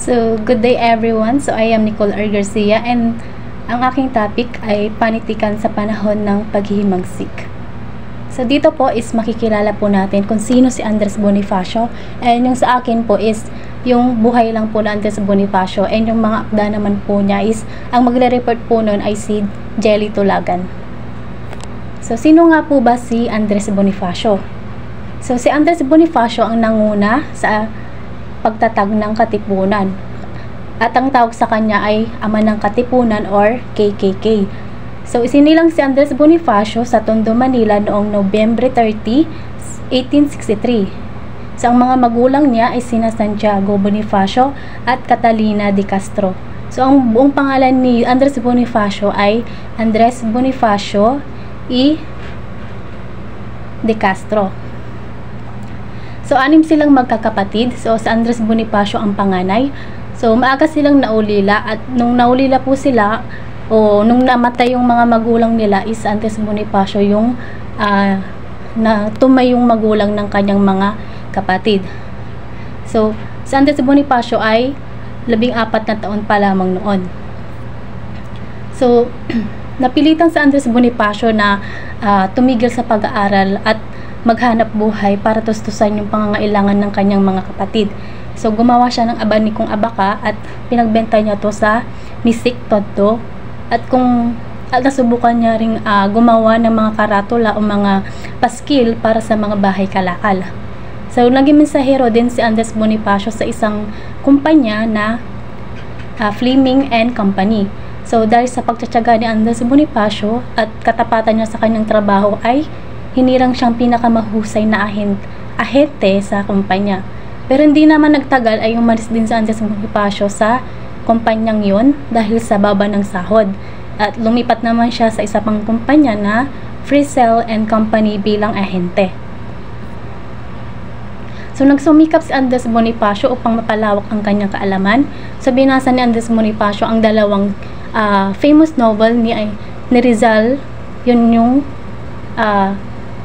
So, good day everyone. So, I am Nicole R. Garcia and ang aking topic ay panitikan sa panahon ng paghihimagsik. So, dito po is makikilala po natin kung sino si Andres Bonifacio, and yung sa akin po is yung buhay lang po na Andres Bonifacio, and yung mga akda naman po niya is ang magre-report po nun ay si Jelly Tulagan. So, sino nga po ba si Andres Bonifacio? So, si Andres Bonifacio ang nanguna sa pagtatag ng Katipunan. At ang tawag sa kanya ay Ama ng Katipunan or KKK. So, isinilang si Andres Bonifacio sa Tondo, Manila noong Nobyembre 30, 1863. So, ang mga magulang niya ay sina Santiago Bonifacio at Catalina de Castro. So, ang buong pangalan ni Andres Bonifacio ay Andres Bonifacio y de Castro. So, 6 silang magkakapatid. So, si Andres Bonifacio ang panganay. So, maaga silang naulila, at nung naulila po sila, o nung namatay yung mga magulang nila, is Andres Bonifacio yung tumay yung magulang ng kanyang mga kapatid. So, si Andres Bonifacio ay 14 na taon pa lamang noon. So, napilitan si Andres Bonifacio na tumigil sa pag-aaral at maghanap buhay para tustusan yung pangangailangan ng kanyang mga kapatid. So, gumawa siya ng abanikong abaka at pinagbenta niya to sa Misik Todo, at nasubukan niya ring gumawa ng mga karatula o mga paskil para sa mga bahay kalakal. So, naging mensahero din si Andres Bonifacio sa isang kumpanya na Fleming and Company. So, dahil sa pagtsatsaga ni Andres Bonifacio at katapatan niya sa kanyang trabaho ay hinirang siyang pinakamahusay na ahente sa kumpanya. Pero hindi naman nagtagal ay umalis din si Andres Bonifacio sa kumpanyang yun dahil sa baba ng sahod. At lumipat naman siya sa isa pang kumpanya na Frisell and Company bilang ahente. So, nagsumikap si Andres Bonifacio upang mapalawak ang kanyang kaalaman. So, binasa ni Andres Bonifacio ang dalawang famous novel ni Rizal, yun yung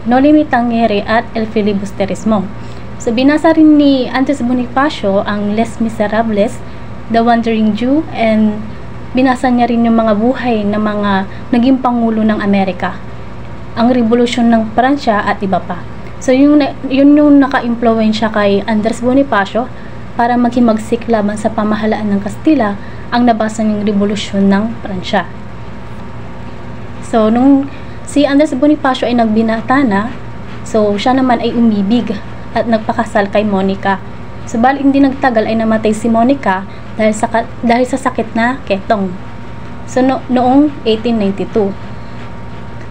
No Limitang Ngere at El Filibusterismo. So, binasa rin ni Andres Bonifacio ang Les Miserables, The Wandering Jew, and binasa niya rin yung mga buhay ng mga naging pangulo ng Amerika, ang revolusyon ng Pransya at iba pa. So, yun yung naka-impluwensya kay Andres Bonifacio para maghimagsik laban sa pamahalaan ng Kastila, ang nabasa niyang revolusyon ng Pransya. So, nung si Andres Bonifacio ay nagbinata na, so siya naman ay umibig at nagpakasal kay Monica. So, bali hindi nagtagal ay namatay si Monica dahil sa sakit na ketong. So, noong 1892.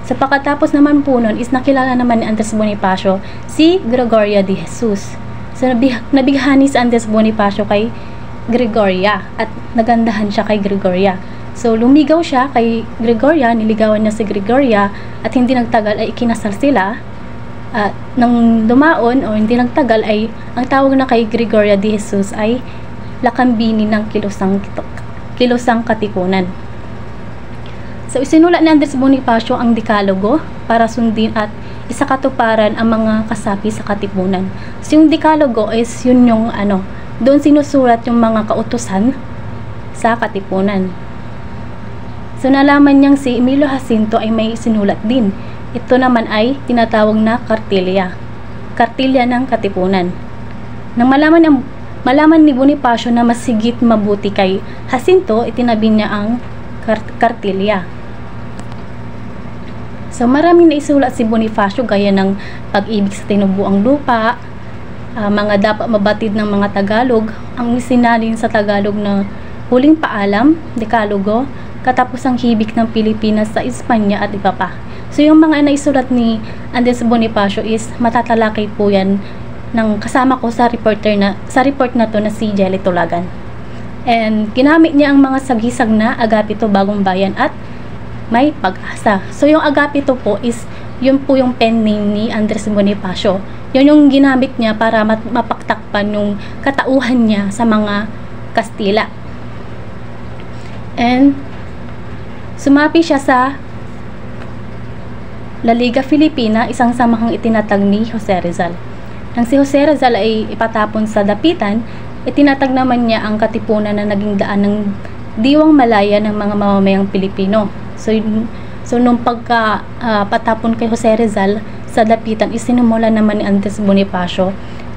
Sa pagkatapos naman po nun is nakilala naman ni Andres Bonifacio si Gregoria de Jesus. So, nabighani si Andres Bonifacio kay Gregoria at nagandahan siya kay Gregoria. So, lumigaw siya kay Gregoria, niligawan niya si Gregoria, at hindi nagtagal ay ikinasal sila. At nang dumaon o hindi nagtagal ay ang tawag na kay Gregoria de Jesus ay Lakambini ng Kilusang Katipunan. So, isinulat ni Andres Bonifacio ang Dekalogo para sundin at isakatuparan ang mga kasapi sa Katipunan. So, yung Dekalogo is yun yung doon sinusulat yung mga kautusan sa Katipunan. So, nalaman niyang si Emilio Jacinto ay may sinulat din. Ito naman ay tinatawag na Kartilya ng Katipunan. Nang malaman ni Bonifacio na masigit mabuti kay Jacinto, itinabi niya ang Kartilya. So, maraming naisulat si Bonifacio gaya ng Pag-ibig sa Tinubuang Lupa, mga dapat mabatid ng mga Tagalog, ang isinalin sa Tagalog na Huling Paalam, Dekalogo, Katapusang Hibik ng Pilipinas sa Espanya at iba pa. So, yung mga naisulat ni Andres Bonifacio is matatalakay po yan ng kasama ko sa report na to na si Jelly Tulagan. And ginamit niya ang mga sagisag na Agapito, Bagong Bayan at May Pag-asa. So, yung Agapito po is yun po yung pen name ni Andres Bonifacio. Yun yung ginamit niya para mapagtakpan yung katauhan niya sa mga Kastila. And sumapi siya sa La Liga Filipina, isang samahang itinatag ni Jose Rizal. Nang si Jose Rizal ay ipatapon sa dapitan, itinatag naman niya ang katipunan na naging daan ng diwang malaya ng mga mamamayang Pilipino. So nung patapon kay Jose Rizal sa Dapitan, isinimula naman ni Andres Bonifacio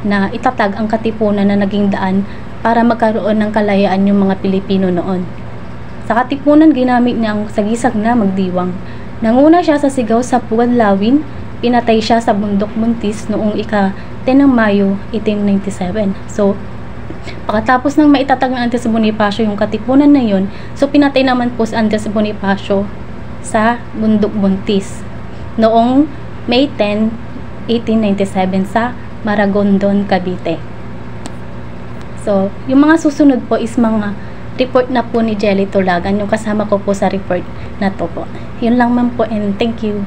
na itatag ang katipunan na naging daan para magkaroon ng kalayaan yung mga Pilipino noon. Sa katipunan, ginamit niya ang sagisag na magdiwang. Nanguna siya sa sigaw sa Pugadlawin, pinatay siya sa Bundok Buntis noong ika-10 ng Mayo 1897. So, pagkatapos ng maitatag ng Andres Bonifacio yung katipunan na yun, so pinatay naman po si Andres Bonifacio sa Bundok Buntis noong May 10, 1897 sa Maragondon, Cavite. So, yung mga susunod po is mga report na po ni Jelly Tulagan, yung kasama ko po sa report na to po. Yun lang man po, and thank you.